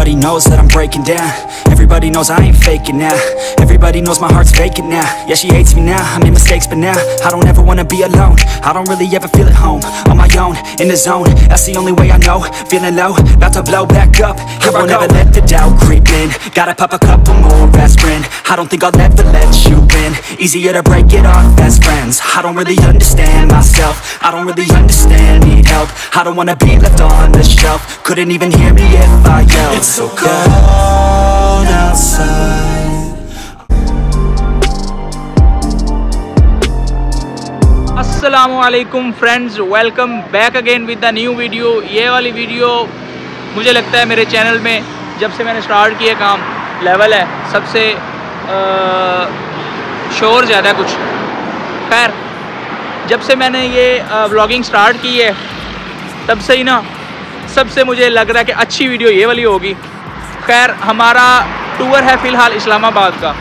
Everybody knows that I'm breaking down. Everybody knows I ain't faking now. Everybody knows my heart's vacant now. Yeah, she hates me now, I made mistakes but now I don't ever wanna be alone. I don't really ever feel at home. On my own, in the zone, that's the only way I know. Feeling low, about to blow back up. Here I won't ever let the doubt creep in. Gotta pop a couple more aspirin. I don't think I'll ever let you in. Easier to break it off best friends. I don't really understand myself. I don't really understand, need help. I don't wanna be left on the shelf. Couldn't even hear me if I yelled. It's so cold outside. अस्सलामुअलैकुम friends, welcome back again with the new video. ये वाली video मुझे लगता है मेरे channel में जब से मैंने स्टार्ट किया काम लेवल है सबसे शोर ज़्यादा कुछ। खैर, जब से मैंने ये व्लॉगिंग स्टार्ट की है तब से ही ना सबसे मुझे लग रहा है कि अच्छी वीडियो ये वाली होगी। खैर, हमारा टूर है फ़िलहाल इस्लामाबाद का।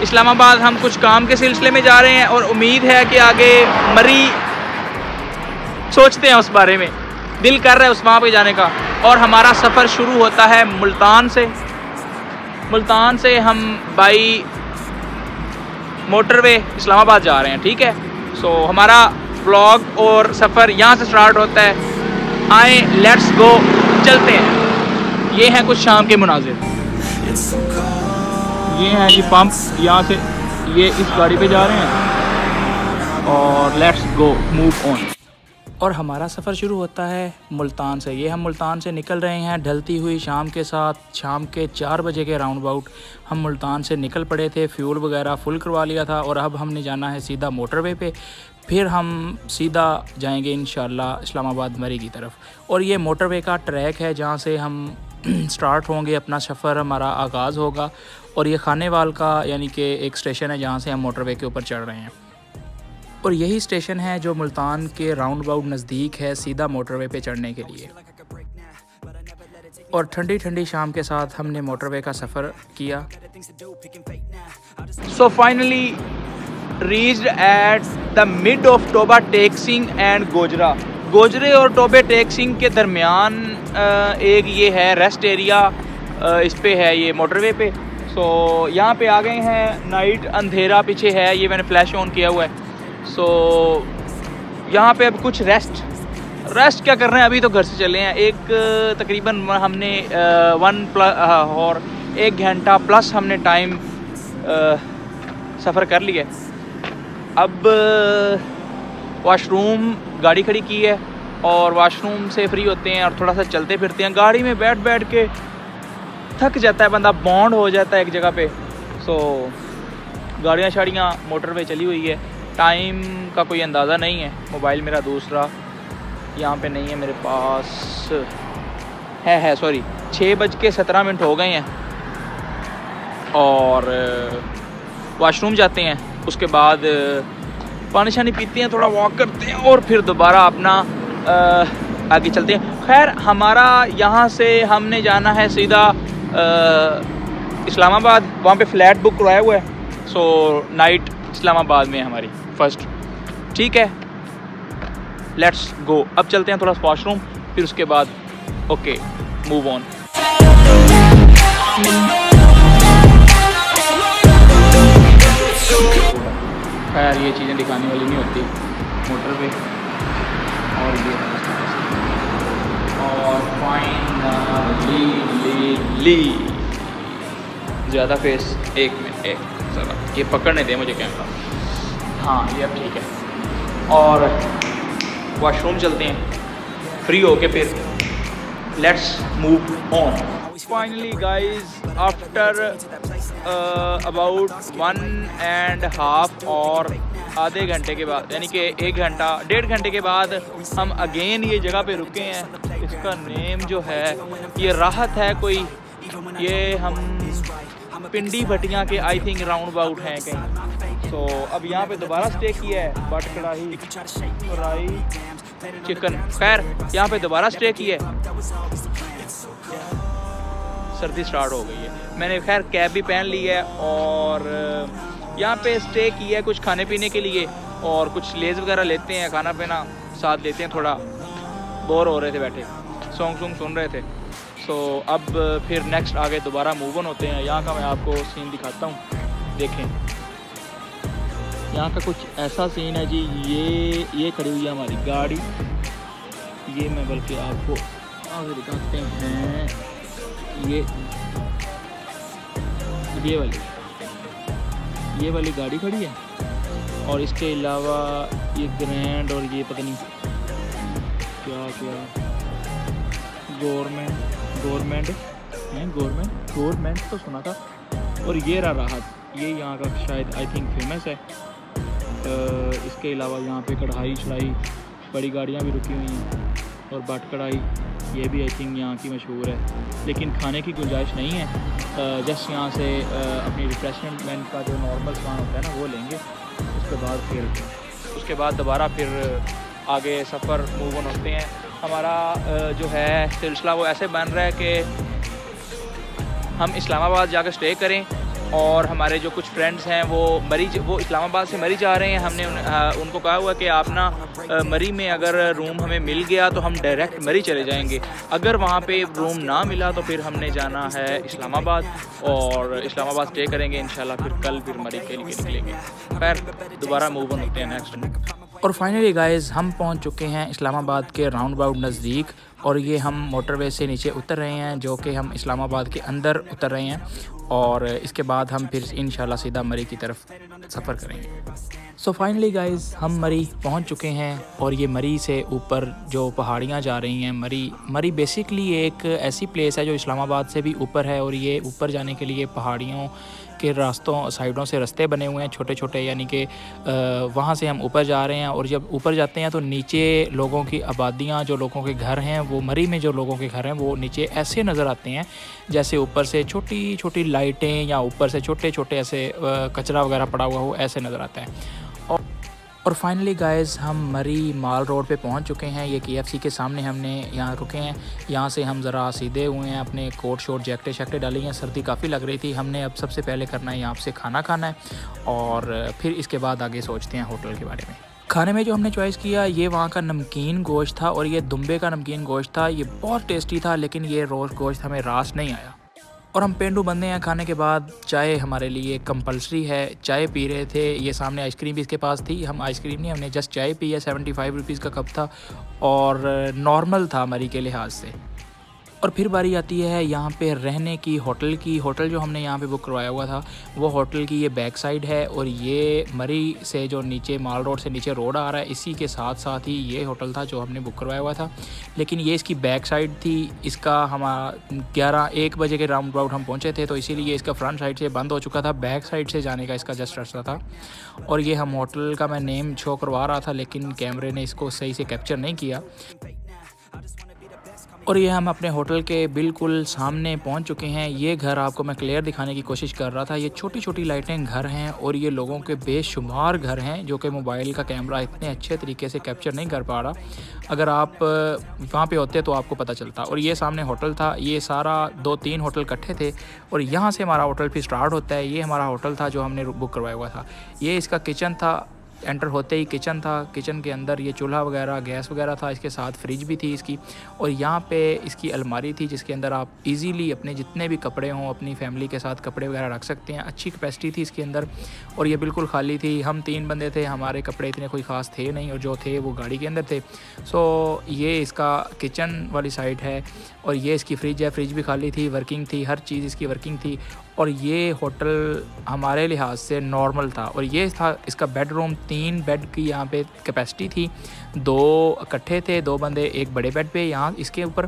इस्लामाबाद हम कुछ काम के सिलसिले में जा रहे हैं और उम्मीद है कि आगे मरी सोचते हैं उस बारे में, दिल कर रहा है उस वहाँ पे जाने का। और हमारा सफ़र शुरू होता है मुल्तान से। मुल्तान से हम बाई मोटरवे इस्लामाबाद जा रहे हैं, ठीक है। सो हमारा व्लॉग और सफ़र यहाँ से स्टार्ट होता है। आए, लेट्स गो, चलते हैं। ये हैं कुछ शाम के मुनाज़िर। ये हैं जी पंप, यहाँ से ये इस गाड़ी पे जा रहे हैं और लेट्स गो मूव ऑन। और हमारा सफ़र शुरू होता है मुल्तान से। ये हम मुल्तान से निकल रहे हैं ढलती हुई शाम के साथ। शाम के 4 बजे के राउंड अबाउट हम मुल्तान से निकल पड़े थे। फ्यूल वगैरह फुल करवा लिया था और अब हमने जाना है सीधा मोटरवे पे। फिर हम सीधा जाएंगे इंशाल्लाह इस्लामाबाद मरी की तरफ। और ये मोटरवे का ट्रैक है जहाँ से हम स्टार्ट होंगे, अपना सफ़र हमारा आगाज़ होगा। और ये खानेवाल का यानी कि एक स्टेशन है जहाँ से हम मोटरवे के ऊपर चढ़ रहे हैं। और यही स्टेशन है जो मुल्तान के राउंड अबाउट नज़दीक है सीधा मोटरवे पे चढ़ने के लिए। और ठंडी ठंडी शाम के साथ हमने मोटरवे का सफ़र किया। So finally reached at the mid of Toba टेक्सिंग and Gojra. Gojare और टोबे टेक्सिंग के दरमियान एक ये है रेस्ट एरिया, इस पे है ये मोटरवे पे। सो यहाँ पे आ गए हैं। नाइट अंधेरा पीछे है, ये मैंने फ्लैश ऑन किया हुआ है। सो यहाँ पे अब कुछ रेस्ट क्या कर रहे हैं, अभी तो घर से चले हैं। एक तकरीबन हमने 1 घंटा प्लस हमने टाइम सफ़र कर लिया। अब वॉशरूम गाड़ी खड़ी की है और वॉशरूम से फ्री होते हैं और थोड़ा सा चलते फिरते हैं। गाड़ी में बैठ बैठ के थक जाता है बंदा, बॉन्ड हो जाता है एक जगह पे। सो गाड़ियाँ शाड़ियाँ मोटर पे चली हुई है। टाइम का कोई अंदाज़ा नहीं है। मोबाइल मेरा दूसरा यहाँ पे नहीं है मेरे पास, है सॉरी 6:17 हो गए हैं। और वॉशरूम जाते हैं, उसके बाद पानी शानी पीते हैं, थोड़ा वॉक करते हैं और फिर दोबारा अपना आगे चलते हैं। खैर, हमारा यहाँ से हमने जाना है सीधा इस्लामाबाद। वहाँ पे फ़्लैट बुक करवाया हुआ है। सो नाइट इस्लामाबाद में हमारी फ़र्स्ट, ठीक है। लेट्स गो, अब चलते हैं थोड़ा वॉशरूम, फिर उसके बाद ओके मूव ऑन। खैर, ये चीज़ें दिखाने वाली नहीं होती मोटर पे। और ये और फाइनली ज़्यादा फेस, एक मिनट, एक ज़रा ये पकड़ने दे मुझे कैमरा। हाँ, ये अब ठीक है। और वॉशरूम चलते हैं, फ्री होके फिर let's move on. Finally guys, after about 1.5 और आधे घंटे के बाद, यानी कि 1.5 घंटे के बाद हम अगेन ये जगह पे रुके हैं। इसका नेम जो है ये राहत है कोई, ये हम पिंडी भटियाँ के आई थिंक राउंड अबाउट हैं कहीं। तो अब यहाँ पे दोबारा स्टे किया है, बट कढ़ाई फ्राई चिकन। खैर, यहाँ पे दोबारा स्टे किया है। सर्दी स्टार्ट हो गई है। मैंने खैर कैब भी पहन ली है और यहाँ पे स्टे किया है कुछ खाने पीने के लिए और कुछ लेज़ वगैरह लेते हैं, खाना पीना साथ लेते हैं। थोड़ा बोर हो रहे थे बैठे, सॉन्ग सुन रहे थे। सो अब फिर नेक्स्ट आगे दोबारा मूव ऑन होते हैं। यहाँ का मैं आपको सीन दिखाता हूँ, देखें यहाँ का कुछ ऐसा सीन है जी। ये खड़ी हुई है हमारी गाड़ी, ये मैं बल्कि आपको आगे दिखाते हैं। ये वाली गाड़ी खड़ी है, और इसके अलावा ये ग्रैंड और ये पता नहीं क्या गवर्नमेंट तो सुना था। और ये रहा राहत, ये यहाँ का शायद आई थिंक फेमस है। इसके अलावा यहाँ पे कढ़ाई शढ़ाई बड़ी गाड़ियाँ भी रुकी हुई हैं, और बट कढ़ाई ये भी आई थिंक यहाँ की मशहूर है, लेकिन खाने की गुंजाइश नहीं है। जस्ट यहाँ से अपनी रिफ्रेशमेंट का जो नॉर्मल सामान होता है ना वो लेंगे, उसके बाद दोबारा फिर आगे सफ़र मूव ऑन होते हैं। हमारा जो है सिलसिला वो ऐसे बन रहा है कि हम इस्लामाबाद जाकर स्टे करें, और हमारे जो कुछ फ्रेंड्स हैं वो इस्लामाबाद से मरी जा रहे हैं। हमने उनको कहा हुआ कि आप ना मरी में अगर रूम हमें मिल गया तो हम डायरेक्ट मरी चले जाएंगे, अगर वहाँ पे रूम ना मिला तो फिर हमने जाना है इस्लामाबाद, और इस्लामाबाद स्टे करेंगे इंशाल्लाह। फिर कल फिर मरी के लिए निकलेंगे। खैर दोबारा मूव ऑन होते हैं नेक्स्ट। और फाइनली गाइज़ हम पहुंच चुके हैं इस्लामाबाद के राउंड अबाउट नज़दीक, और ये हम मोटरवे से नीचे उतर रहे हैं, जो कि हम इस्लामाबाद के अंदर उतर रहे हैं, और इसके बाद हम फिर इंशाल्लाह सीधा मरी की तरफ सफ़र करेंगे। सो फाइनली गाइज़ हम मरी पहुंच चुके हैं, और ये मरी से ऊपर जो पहाड़ियाँ जा रही हैं। मरी बेसिकली एक ऐसी प्लेस है जो इस्लामाबाद से भी ऊपर है, और ये ऊपर जाने के लिए पहाड़ियों के रास्तों साइडों से रास्ते बने हुए हैं छोटे छोटे, यानी कि वहाँ से हम ऊपर जा रहे हैं। और जब ऊपर जाते हैं तो नीचे लोगों की आबादियाँ, जो लोगों के घर हैं, वो मरी में जो लोगों के घर हैं वो नीचे ऐसे नज़र आते हैं जैसे ऊपर से छोटी छोटी लाइटें, या ऊपर से छोटे छोटे ऐसे कचरा वगैरह पड़ा हुआ हो, ऐसे नज़र आता है। और फाइनली गाइज़ हम मरी माल रोड पे पहुंच चुके हैं। ये KFC के सामने हमने यहाँ रुके हैं। यहाँ से हम ज़रा सीधे हुए हैं, अपने कोट शोट जैकेटें शैकेटें डाली हैं, सर्दी काफ़ी लग रही थी। हमने अब सबसे पहले करना है यहाँ से खाना खाना है, और फिर इसके बाद आगे सोचते हैं होटल के बारे में। खाने में जो हमने चॉइस किया ये वहाँ का नमकीन गोश्त था, और ये दुम्बे का नमकीन गोश्त था। ये बहुत टेस्टी था, लेकिन ये रोस्ट गोश्त हमें रास नहीं आया। और हम पेंडू बंदे हैं, खाने के बाद चाय हमारे लिए कंपलसरी है। चाय पी रहे थे, ये सामने आइसक्रीम भी इसके पास थी। हम आइसक्रीम नहीं, हमने जस्ट चाय पी है। 75 रुपीज़ का कप था, और नॉर्मल था मरी के लिहाज से। और फिर बारी आती है यहाँ पे रहने की, होटल की। होटल जो हमने यहाँ पे बुक करवाया हुआ था वो होटल की ये बैक साइड है, और ये मरी से जो नीचे माल रोड से नीचे रोड आ रहा है, इसी के साथ साथ ही ये होटल था जो हमने बुक करवाया हुआ था। लेकिन ये इसकी बैक साइड थी। इसका हमारा 1 बजे के राउंड अबाउट हम पहुँचे थे, तो इसीलिए इसका फ्रंट साइड से बंद हो चुका था। बैक साइड से जाने का इसका जस्ट रास्ता था। और ये हम होटल का मैं नेम शो करवा रहा था, लेकिन कैमरे ने इसको सही से कैप्चर नहीं किया। और ये हम अपने होटल के बिल्कुल सामने पहुंच चुके हैं। ये घर आपको मैं क्लियर दिखाने की कोशिश कर रहा था। ये छोटी छोटी लाइटें घर हैं, और ये लोगों के बेशुमार घर हैं जो कि मोबाइल का कैमरा इतने अच्छे तरीके से कैप्चर नहीं कर पा रहा। अगर आप वहाँ पे होते तो आपको पता चलता। और ये सामने होटल था, ये सारा 2-3 होटल इकट्ठे थे, और यहाँ से हमारा होटल फिर स्टार्ट होता है। ये हमारा होटल था जो हमने बुक करवाया हुआ था। ये इसका किचन था, एंटर होते ही किचन था। किचन के अंदर ये चूल्हा वगैरह, गैस वगैरह था, इसके साथ फ्रिज भी थी इसकी। और यहाँ पे इसकी अलमारी थी जिसके अंदर आप इजीली अपने जितने भी कपड़े हों, अपनी फैमिली के साथ कपड़े वगैरह रख सकते हैं। अच्छी कैपेसिटी थी इसके अंदर, और ये बिल्कुल खाली थी। हम 3 बंदे थे, हमारे कपड़े इतने कोई ख़ास थे नहीं, और जो थे वो गाड़ी के अंदर थे। सो ये इसका किचन वाली साइड है, और ये इसकी फ्रिज है। फ्रिज भी खाली थी, वर्किंग थी, हर चीज़ इसकी वर्किंग थी। और ये होटल हमारे लिहाज से नॉर्मल था। और ये था इसका बेडरूम। 3 बेड की यहाँ पे कैपेसिटी थी। 2 इकट्ठे थे, 2 बंदे एक बड़े बेड पे यहाँ इसके ऊपर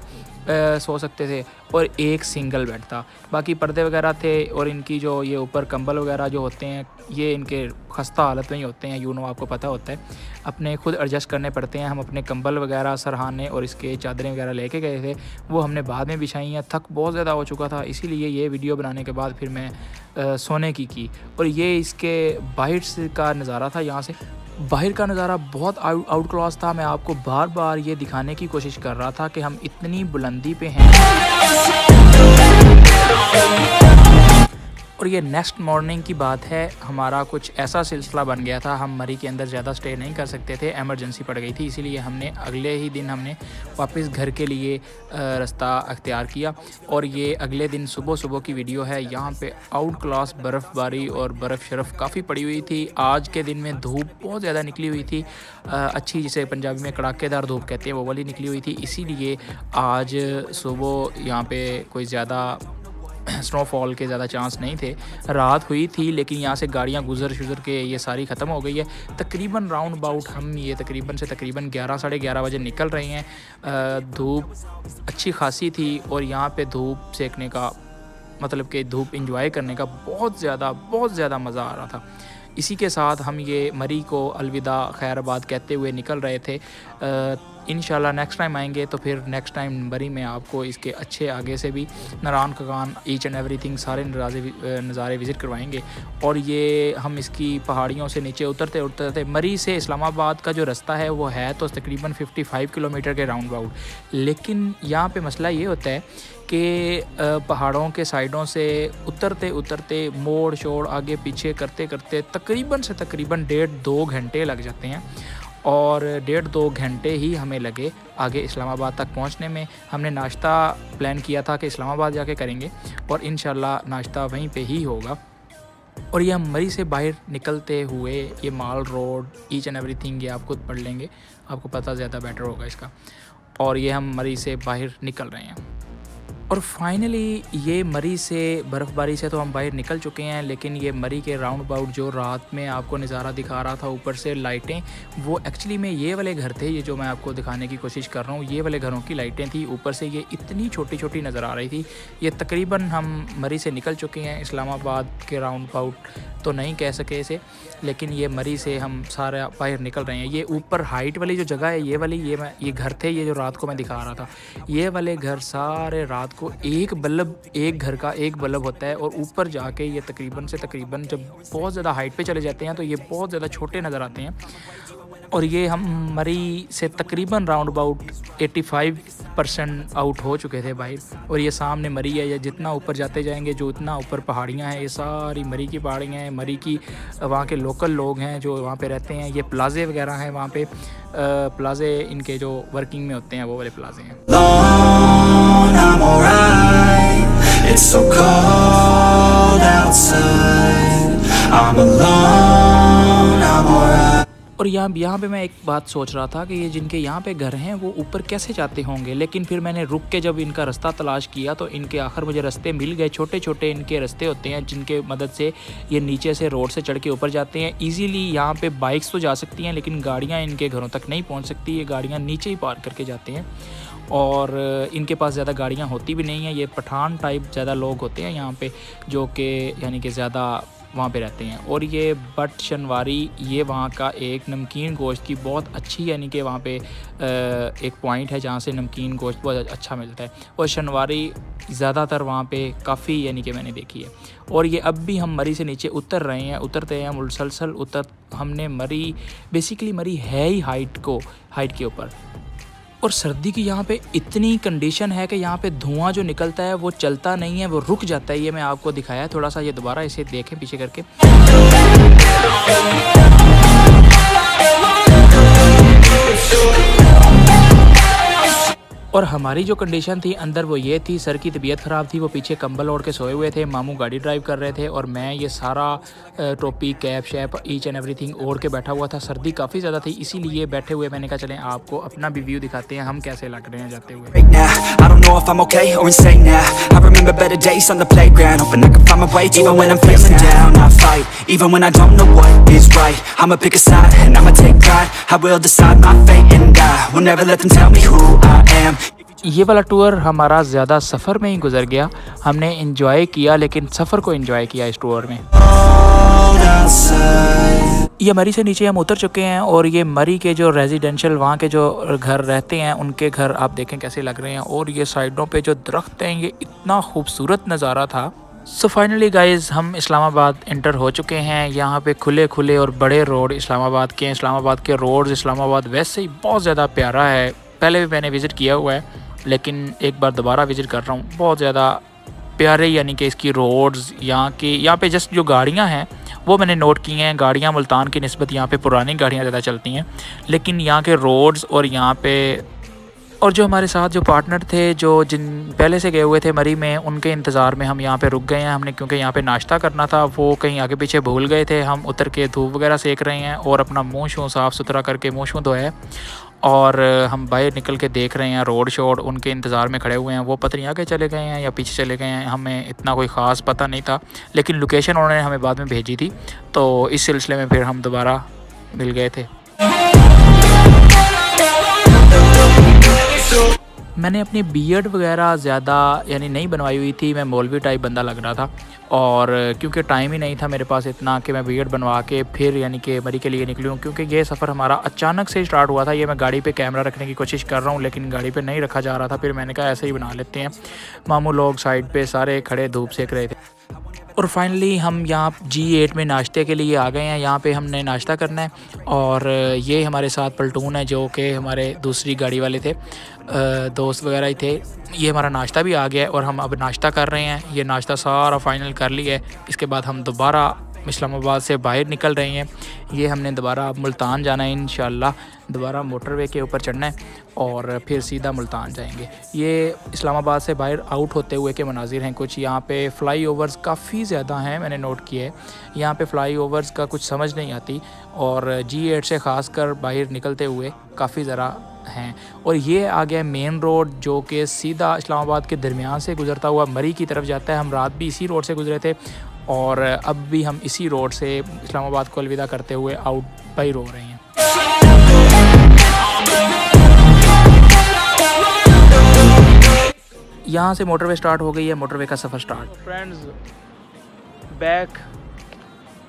सो सकते थे, और 1 सिंगल बेड था। बाकी पर्दे वगैरह थे, और इनकी जो ये ऊपर कंबल वगैरह जो होते हैं ये इनके खस्ता हालत में ही होते हैं। आपको पता होता है, अपने खुद एडजस्ट करने पड़ते हैं। हम अपने कंबल वगैरह, सरहाने और इसके चादरें वगैरह लेके गए थे, वो हमने बाद में बिछाई हैं। थक बहुत ज़्यादा हो चुका था, इसीलिए ये वीडियो बनाने के बाद फिर मैं सोने की। और ये इसके बाहर का नज़ारा था। यहाँ से बाहर का नज़ारा बहुत आउट क्लास था। मैं आपको बार बार ये दिखाने की कोशिश कर रहा था कि हम इतनी बुलंदी पे हैं। और ये नेक्स्ट मॉर्निंग की बात है, हमारा कुछ ऐसा सिलसिला बन गया था, हम मरी के अंदर ज़्यादा स्टे नहीं कर सकते थे, एमरजेंसी पड़ गई थी, इसीलिए हमने अगले ही दिन हमने वापस घर के लिए रास्ता अख्तियार किया। और ये अगले दिन सुबह सुबह की वीडियो है। यहाँ पे आउट क्लास बर्फ़बारी और बर्फ़ काफ़ी पड़ी हुई थी। आज के दिन में धूप बहुत ज़्यादा निकली हुई थी, अच्छी, जिसे पंजाबी में कड़ाकेदार धूप कहते हैं, वो वाली निकली हुई थी। इसीलिए आज सुबह यहाँ पे कोई ज़्यादा स्नोफॉल के ज़्यादा चांस नहीं थे। रात हुई थी लेकिन यहाँ से गाड़ियाँ गुजर के ये सारी ख़त्म हो गई है। तकरीबन राउंड अबाउट हम ये तकरीबन 11 साढ़े 11 बजे निकल रहे हैं। धूप अच्छी खासी थी और यहाँ पे धूप सेकने का मतलब कि धूप इंजॉय करने का बहुत ज़्यादा मज़ा आ रहा था। इसी के साथ हम ये मरी को अलविदा खैराबाद कहते हुए निकल रहे थे। इंशाल्लाह नेक्स्ट टाइम आएंगे तो फिर नेक्स्ट टाइम मरी में आपको इसके अच्छे आगे से भी नारान कगान ईच एंड एवरीथिंग सारे नज़ारे विज़िट करवाएंगे। और ये हम इसकी पहाड़ियों से नीचे उतरते मरी से इस्लामाबाद का जो रास्ता है वो है तो तकरीबन 55 किलोमीटर के राउंड अबाउट। लेकिन यहाँ पे मसला ये होता है कि पहाड़ों के साइडों से उतरते मोड़ शोड़ आगे पीछे करते तकरीबन 1.5-2 घंटे लग जाते हैं। और 1.5-2 घंटे ही हमें लगे आगे इस्लामाबाद तक पहुंचने में। हमने नाश्ता प्लान किया था कि इस्लामाबाद जाके करेंगे और इंशाल्लाह नाश्ता वहीं पे ही होगा। और ये हम मरी से बाहर निकलते हुए ये माल रोड ईच एंड एवरीथिंग ये आप खुद पढ़ लेंगे, आपको पता ज़्यादा बेटर होगा इसका। और ये हम मरी से बाहर निकल रहे हैं। और फाइनली ये मरी से बर्फ़बारी से तो हम बाहर निकल चुके हैं, लेकिन ये मरी के राउंड अबाउट जो रात में आपको नज़ारा दिखा रहा था ऊपर से लाइटें, वो एक्चुअली में ये वाले घर थे, ये जो मैं आपको दिखाने की कोशिश कर रहा हूँ, ये वाले घरों की लाइटें थी। ऊपर से ये इतनी छोटी छोटी नज़र आ रही थी। ये तकरीबन हम मरी से निकल चुके हैं। इस्लामाबाद के राउंड अबाउट तो नहीं कह सके इसे, लेकिन ये मरी से हम सारा बाहर निकल रहे हैं। ये ऊपर हाइट वाली जो जगह है ये घर थे, ये जो रात को मैं दिखा रहा था, ये वाले घर सारे रात को एक घर का एक बल्ब होता है। और ऊपर जाके ये तकरीबन जब बहुत ज़्यादा हाइट पे चले जाते हैं तो ये बहुत ज़्यादा छोटे नज़र आते हैं। और ये हम मरी से तकरीबन राउंड अबाउट 85% आउट हो चुके थे बाहर। और ये सामने मरी है, ये जितना ऊपर जाते जाएंगे जो इतना ऊपर पहाड़ियाँ हैं, ये सारी मरी की पहाड़ियाँ हैं। मरी की वहाँ के लोकल लोग हैं जो वहाँ पे रहते हैं। ये प्लाजे वगैरह हैं वहाँ पे, प्लाजे इनके जो वर्किंग में होते हैं वो वाले प्लाजे हैं। और यहाँ पे मैं एक बात सोच रहा था कि ये जिनके यहाँ पे घर हैं वो ऊपर कैसे जाते होंगे, लेकिन फिर मैंने रुक के जब इनका रास्ता तलाश किया तो इनके आखिर मुझे रास्ते मिल गए। छोटे छोटे इनके रास्ते होते हैं जिनके मदद से ये नीचे से रोड से चढ़ के ऊपर जाते हैं। इजीली यहाँ पे बाइक्स तो जा सकती हैं लेकिन गाड़ियाँ इनके घरों तक नहीं पहुँच सकती, ये गाड़ियाँ नीचे ही पार्क करके जाते हैं। और इनके पास ज़्यादा गाड़ियाँ होती भी नहीं हैं। ये पठान टाइप ज़्यादा लोग होते हैं यहाँ पे, जो कि यानी कि ज़्यादा वहाँ पे रहते हैं। और ये बट शनवारी, ये वहाँ का एक नमकीन गोश्त की बहुत अच्छी, यानी कि वहाँ पे एक पॉइंट है जहाँ से नमकीन गोश्त बहुत अच्छा मिलता है। और शनवारी ज़्यादातर वहाँ पे काफ़ी यानी कि मैंने देखी है। और ये अब भी हम मरी से नीचे उतरते हैं मुसलसल हमने मरी, बेसिकली मरी है ही हाइट के ऊपर। और सर्दी की यहाँ पे इतनी कंडीशन है कि यहाँ पे धुआं जो निकलता है वो चलता नहीं है, वो रुक जाता है। ये मैं आपको दिखाया है थोड़ा सा, ये दोबारा इसे देखें पीछे करके। और हमारी जो कंडीशन थी अंदर वो ये थी, सर की तबीयत ख़राब थी, वो पीछे कंबल ओढ़ के सोए हुए थे, मामू गाड़ी ड्राइव कर रहे थे और मैं ये सारा टोपी cap shape each and everything ओढ़ के बैठा हुआ था। सर्दी काफ़ी ज़्यादा थी, इसीलिए बैठे हुए मैंने कहा चलें आपको अपना भी व्यू दिखाते हैं हम कैसे लग रहे हैं जाते हुए। ये वाला टूर हमारा ज़्यादा सफ़र में ही गुजर गया, हमने इंजॉय किया लेकिन सफ़र को इंजॉय किया इस टूर में। ये मरी से नीचे हम उतर चुके हैं और ये मरी के जो रेजिडेंशियल वहाँ के जो घर रहते हैं उनके घर आप देखें कैसे लग रहे हैं। और ये साइडों पे जो दरख्त हैं, ये इतना खूबसूरत नज़ारा था। सो फाइनली गाइज़ हम इस्लामाबाद एंटर हो चुके हैं। यहाँ पे खुले और बड़े रोड इस्लामाबाद के रोड्स, इस्लामाबाद वैसे ही बहुत ज़्यादा प्यारा है। पहले भी मैंने विज़िट किया हुआ है लेकिन एक बार दोबारा विज़िट कर रहा हूँ। बहुत ज़्यादा प्यारे यानी कि इसकी रोड्स यहाँ पे जस्ट जो गाड़ियाँ हैं वो मैंने नोट की हैं। गाड़ियाँ मुल्तान की निस्बत यहाँ पे पुरानी गाड़ियाँ ज़्यादा चलती हैं, लेकिन यहाँ के रोड्स और यहाँ पे और जो हमारे साथ जो पार्टनर थे जो जिन पहले से गए हुए थे मरी में, उनके इंतज़ार में हम यहाँ पे रुक गए हैं। हमने क्योंकि यहाँ पे नाश्ता करना था, वो कहीं आगे पीछे भूल गए थे। हम उतर के धूप वगैरह सेक रहे हैं और अपना मुँह शूँ साफ़ सुथरा करके मुँह शूँ धोया है और हम बाहर निकल के देख रहे हैं रोड शोड। उनके इंतज़ार में खड़े हुए हैं, वो पता नहीं आगे चले गए हैं या पीछे चले गए हैं, हमें इतना कोई ख़ास पता नहीं था, लेकिन लोकेशन उन्होंने हमें बाद में भेजी थी, तो इस सिलसिले में फिर हम दोबारा मिल गए थे। मैंने अपनी बियर्ड वगैरह ज़्यादा यानी नहीं बनवाई हुई थी, मैं मौलवी टाइप बंदा लग रहा था और क्योंकि टाइम ही नहीं था मेरे पास इतना कि मैं बियर्ड बनवा के फिर यानी कि मरी के लिए निकलूँ, क्योंकि ये सफ़र हमारा अचानक से स्टार्ट हुआ था। ये मैं गाड़ी पे कैमरा रखने की कोशिश कर रहा हूँ लेकिन गाड़ी पे नहीं रखा जा रहा था, फिर मैंने कहा ऐसे ही बना लेते हैं। मामू लोग साइड पे सारे खड़े धूप सेक रहे थे और फाइनली हम यहाँ G8 में नाश्ते के लिए आ गए हैं। यहाँ पे हमने नाश्ता करना है और ये हमारे साथ पलटून है जो कि हमारे दूसरी गाड़ी वाले थे, दोस्त वगैरह ही थे। ये हमारा नाश्ता भी आ गया है और हम अब नाश्ता कर रहे हैं। ये नाश्ता सारा फाइनल कर लिया है। इसके बाद हम दोबारा इस्लामाबाद से बाहर निकल रहे हैं। ये हमने दोबारा अब मुल्तान जाना है इंशाल्लाह, दोबारा मोटरवे के ऊपर चढ़ना है और फिर सीधा मुल्तान जाएंगे। ये इस्लामाबाद से बाहर आउट होते हुए के मनाजिर हैं कुछ। यहाँ पे फ्लाई ओवर्स काफ़ी ज़्यादा हैं, मैंने नोट किया है। यहाँ पे फ्लाई ओवर्स का कुछ समझ नहीं आती और G8 से ख़ास कर बाहर निकलते हुए काफ़ी ज़रा हैं। और ये आ गया मेन रोड जो कि सीधा इस्लामाबाद के दरमियान से गुज़रता हुआ मरी की तरफ जाता है। हम रात भी इसी रोड से गुज़रे थे और अब भी हम इसी रोड से इस्लामाबाद को अलविदा करते हुए आउट बाहर हो रहे हैं। यहाँ से मोटरवे स्टार्ट हो गई है, मोटरवे का सफ़र स्टार्ट। फ्रेंड्स बैक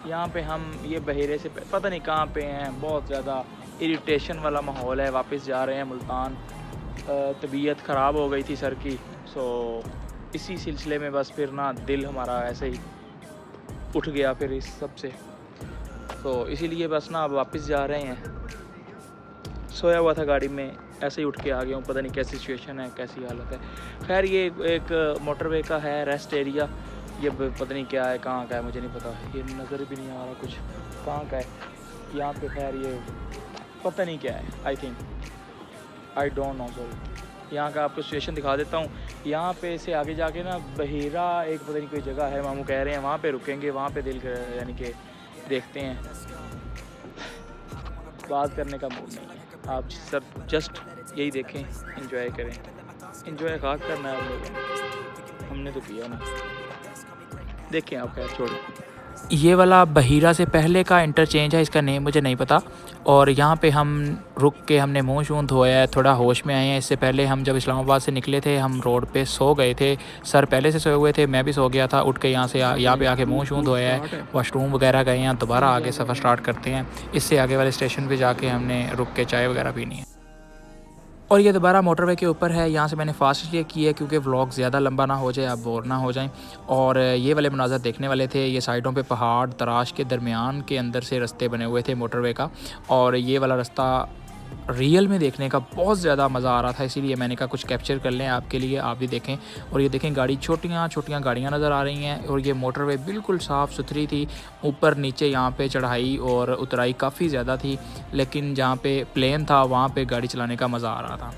यहाँ पे हम ये बहेरे से पता नहीं कहाँ पे हैं, बहुत ज़्यादा इरिटेशन वाला माहौल है। वापस जा रहे हैं मुल्तान, तबीयत ख़राब हो गई थी सर की, सो इसी सिलसिले में बस फिर ना दिल हमारा ऐसे ही उठ गया फिर इस सब से, तो इसीलिए बस ना अब वापस जा रहे हैं। सोया हुआ था गाड़ी में, ऐसे ही उठ के आ गया हूँ, पता नहीं कैसी सिचुएशन है, कैसी हालत है। खैर ये एक मोटरवे का है रेस्ट एरिया, ये पता नहीं क्या है, कहाँ का है मुझे नहीं पता, ये नज़र भी नहीं आ रहा कुछ कहाँ का है यहाँ पे। खैर ये पता नहीं क्या है, आई डोंट नो सॉरी। यहाँ का आपको सिचुएशन दिखा देता हूँ। यहाँ पे से आगे जाके ना बहेरा एक पता नहीं कोई जगह है, मामू कह रहे हैं वहाँ पे रुकेंगे, वहाँ पे दिल यानी कि देखते हैं। बात करने का मूड नहीं है, आप सब जस्ट यही देखें, एंजॉय करें। एंजॉय खाक करना है आप लोगों ने, हमने तो किया ना, देखें आप। खैर छोड़ो, ये वाला बहीरा से पहले का इंटरचेंज है, इसका नेम मुझे नहीं पता। और यहाँ पे हम रुक के हमने मुँह शूँ धोया है, थोड़ा होश में आए हैं। इससे पहले हम जब इस्लामाबाद से निकले थे हम रोड पे सो गए थे, सर पहले से सोए हुए थे, मैं भी सो गया था। उठ के यहाँ पे आके मुँह शूँ धोया है, वॉशरूम वगैरह गए हैं, दोबारा आगे सफ़र स्टार्ट करते हैं। इससे आगे वाले स्टेशन पर जाके हमने रुक के चाय वगैरह पीनी है। और ये दोबारा मोटरवे के ऊपर है। यहाँ से मैंने फास्ट इसलिए की है क्योंकि व्लॉग ज़्यादा लंबा ना हो जाए, आप बोर ना हो जाएं। और ये वाले मनाज़र देखने वाले थे। ये साइडों पे पहाड़ तराश के दरमियान के अंदर से रास्ते बने हुए थे मोटरवे का, और ये वाला रास्ता रियल में देखने का बहुत ज़्यादा मज़ा आ रहा था, इसीलिए मैंने कहा कुछ कैप्चर कर लें आपके लिए, आप भी देखें। और ये देखें गाड़ी, छोटियाँ छोटियाँ गाड़ियाँ नज़र आ रही हैं। और ये मोटरवे बिल्कुल साफ़ सुथरी थी, ऊपर नीचे यहाँ पे चढ़ाई और उतराई काफ़ी ज़्यादा थी, लेकिन जहाँ पे प्लेन था वहाँ पे गाड़ी चलाने का मज़ा आ रहा था।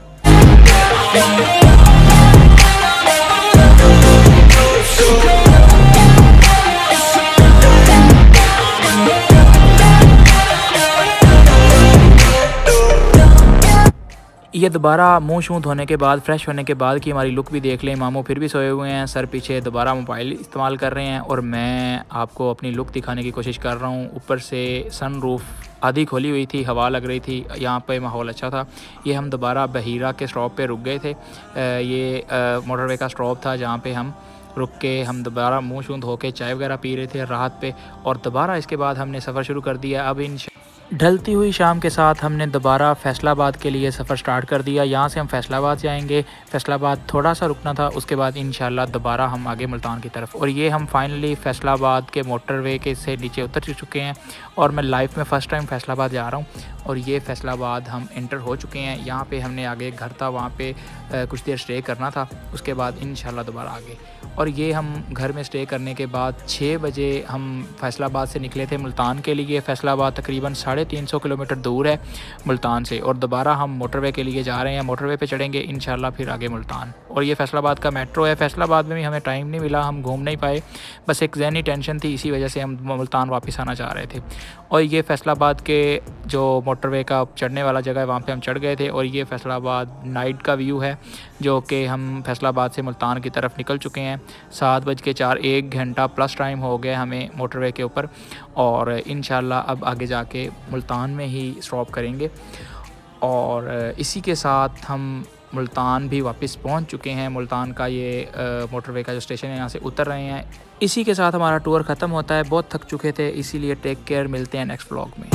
ये दोबारा मुँह शूँ धोने के बाद, फ्रेश होने के बाद की हमारी लुक भी देख लें। मामू फिर भी सोए हुए हैं, सर पीछे दोबारा मोबाइल इस्तेमाल कर रहे हैं, और मैं आपको अपनी लुक दिखाने की कोशिश कर रहा हूँ। ऊपर से सन रूफ आधी खोली हुई थी, हवा लग रही थी, यहाँ पे माहौल अच्छा था। ये हम दोबारा बहीरा के स्टॉप पे रुक गए थे। ये मोटरवे का स्टॉप था जहाँ पे हम रुक के हम दोबारा मुँह शूँ धो के चाय वगैरह पी रहे थे राहत पे, और दोबारा इसके बाद हमने सफ़र शुरू कर दिया। अब ढलती हुई शाम के साथ हमने दोबारा फैसलाबाद के लिए सफ़र स्टार्ट कर दिया। यहाँ से हम फैसलाबाद जाएंगे, फैसलाबाद थोड़ा सा रुकना था, उसके बाद इंशाल्लाह दोबारा हम आगे मुल्तान की तरफ। और ये हम फाइनली फैसलाबाद के मोटरवे के से नीचे उतर चुके हैं, और मैं लाइफ में फ़र्स्ट टाइम फैसलाबाद जा रहा हूँ। और ये फैसलाबाद हम इंटर हो चुके हैं। यहाँ पे हमने आगे घर था, वहाँ पे कुछ देर स्टे करना था, उसके बाद इंशाल्लाह दोबारा आगे। और ये हम घर में स्टे करने के बाद 6 बजे हम फैसलाबाद से निकले थे मुल्तान के लिए। फैसलाबाद तकरीबन 350 किलोमीटर दूर है मुल्तान से, और दोबारा हम मोटरवे के लिए जा रहे हैं। मोटरवे पे चढ़ेंगे इंशाल्लाह, फिर आगे मुल्तान। और ये फैसलाबाद का मेट्रो है। फैसलाबाद में भी हमें टाइम नहीं मिला, हम घूम नहीं पाए, बस एक ज़हनी टेंशन थी, इसी वजह से हम मुल्तान वापस आना चाह रहे थे। और ये फैसलाबाद के जो मोटरवे का चढ़ने वाला जगह है, वहाँ पे हम चढ़ गए थे। और ये फैसलाबाद नाइट का व्यू है, जो कि हम फैसलाबाद से मुल्तान की तरफ निकल चुके हैं। 7:04, 1 घंटा प्लस टाइम हो गया हमें मोटरवे के ऊपर। और इंशाल्लाह अब आगे जाके मुल्तान में ही स्टॉप करेंगे। और इसी के साथ हम मुल्तान भी वापस पहुंच चुके हैं। मुल्तान का ये मोटरवे का जो स्टेशन है, यहाँ से उतर रहे हैं। इसी के साथ हमारा टूर ख़त्म होता है। बहुत थक चुके थे, इसीलिए टेक केयर, मिलते हैं नेक्स्ट व्लॉग में।